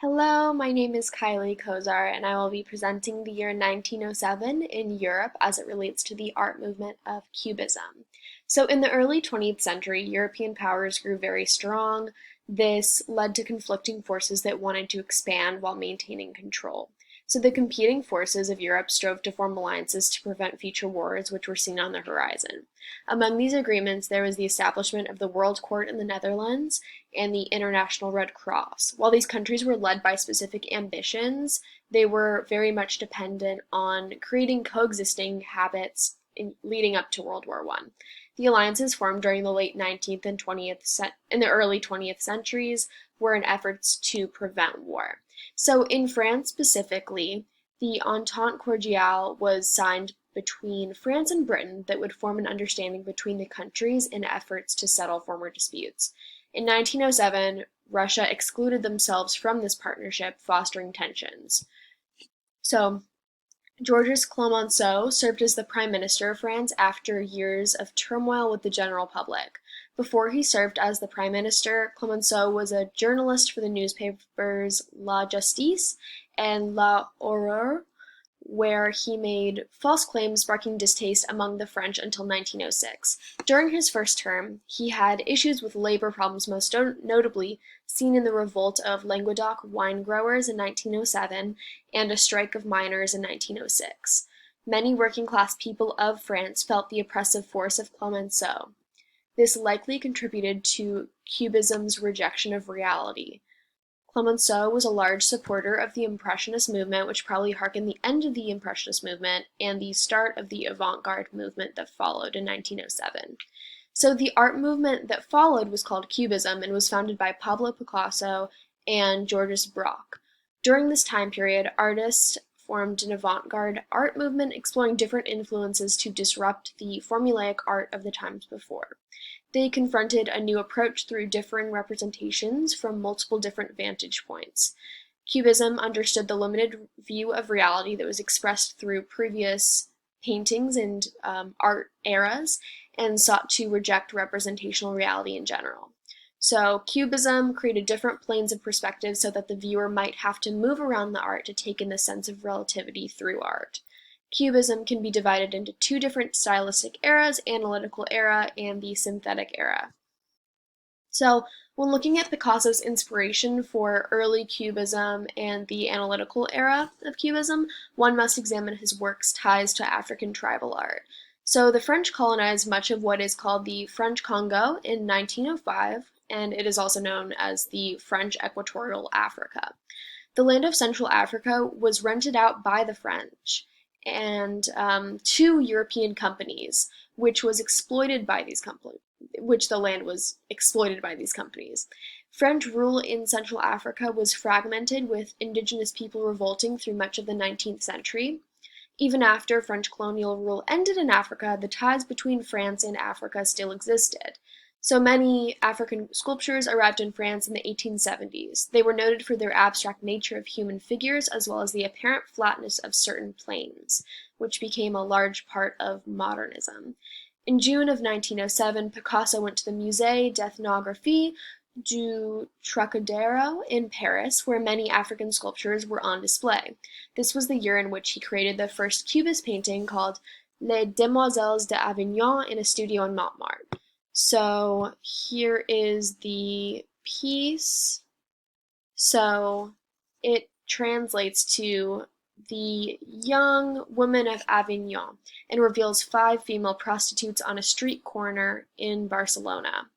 Hello, my name is Kylie Kozar, and I will be presenting the year 1907 in Europe as it relates to the art movement of Cubism. So, in the early 20th century, European powers grew very strong. This led to conflicting forces that wanted to expand while maintaining control. So, the competing forces of Europe strove to form alliances to prevent future wars, which were seen on the horizon. Among these agreements, there was the establishment of the World Court in the Netherlands and the International Red Cross. While these countries were led by specific ambitions, they were very much dependent on creating coexisting habits leading up to World War I. The alliances formed during the late 19th and 20th in the early 20th centuries were in efforts to prevent war. So in France specifically, the Entente Cordiale was signed between France and Britain that would form an understanding between the countries in efforts to settle former disputes. In 1907, Russia excluded themselves from this partnership, fostering tensions. So, Georges Clemenceau served as the Prime Minister of France after years of turmoil with the general public. Before he served as the Prime Minister, Clemenceau was a journalist for the newspapers La Justice and La Horreur, where he made false claims sparking distaste among the French until 1906. During his first term, he had issues with labor problems, most notably seen in the revolt of Languedoc wine growers in 1907 and a strike of miners in 1906. Many working-class people of France felt the oppressive force of Clemenceau. This likely contributed to Cubism's rejection of reality. Clemenceau was a large supporter of the Impressionist movement, which probably harkened the end of the Impressionist movement and the start of the avant-garde movement that followed in 1907. So the art movement that followed was called Cubism and was founded by Pablo Picasso and Georges Braque. During this time period, artists formed an avant-garde art movement exploring different influences to disrupt the formulaic art of the times before. They confronted a new approach through differing representations from multiple different vantage points. Cubism understood the limited view of reality that was expressed through previous paintings and art eras and sought to reject representational reality in general. So Cubism created different planes of perspective so that the viewer might have to move around the art to take in the sense of relativity through art. Cubism can be divided into two different stylistic eras, analytical era and the synthetic era. So when looking at Picasso's inspiration for early Cubism and the analytical era of Cubism, one must examine his work's ties to African tribal art. So the French colonized much of what is called the French Congo in 1905, and it is also known as the French Equatorial Africa. The land of Central Africa was rented out by the French and to European companies, which was exploited by these companies, which the land was exploited by these companies. French rule in Central Africa was fragmented, with indigenous people revolting through much of the 19th century. Even after French colonial rule ended in Africa, the ties between France and Africa still existed. So many African sculptures arrived in France in the 1870s. They were noted for their abstract nature of human figures, as well as the apparent flatness of certain plains, which became a large part of modernism. In June of 1907, Picasso went to the Musée d'Ethnographie du Trocadero in Paris, where many African sculptures were on display. This was the year in which he created the first Cubist painting called Les Demoiselles d'Avignon in a studio in Montmartre. So here is the piece. So it translates to the young woman of Avignon and reveals 5 female prostitutes on a street corner in Barcelona.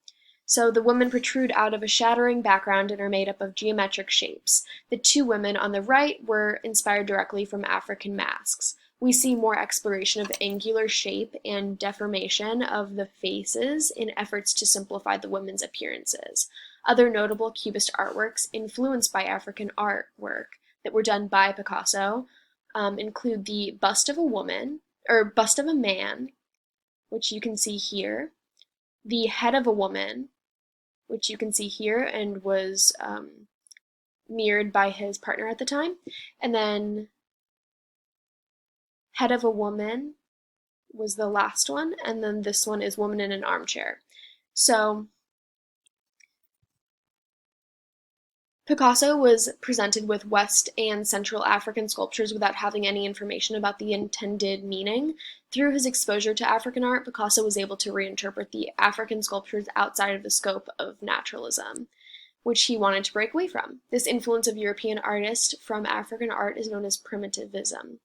So the women protrude out of a shattering background and are made up of geometric shapes. The 2 women on the right were inspired directly from African masks. We see more exploration of angular shape and deformation of the faces in efforts to simplify the women's appearances. Other notable Cubist artworks influenced by African artwork that were done by Picasso include the bust of a woman, or bust of a man, which you can see here, the head of a woman, which you can see here and was mirrored by his partner at the time, and then head of a woman was the last one, and then this one is woman in an armchair. So Picasso was presented with West and Central African sculptures without having any information about the intended meaning. Through his exposure to African art, Picasso was able to reinterpret the African sculptures outside of the scope of naturalism, which he wanted to break away from. This influence of European artists from African art is known as primitivism.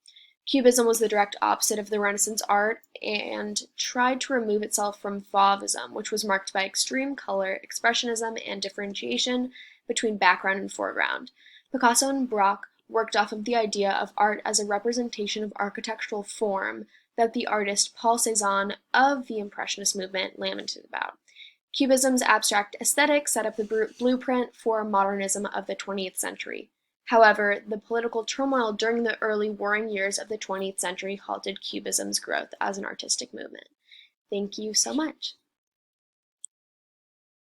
Cubism was the direct opposite of the Renaissance art and tried to remove itself from Fauvism, which was marked by extreme color, expressionism, and differentiation between background and foreground. Picasso and Braque worked off of the idea of art as a representation of architectural form that the artist Paul Cézanne of the Impressionist movement lamented about. Cubism's abstract aesthetic set up the blueprint for modernism of the 20th century. However, the political turmoil during the early warring years of the 20th century halted Cubism's growth as an artistic movement. Thank you so much.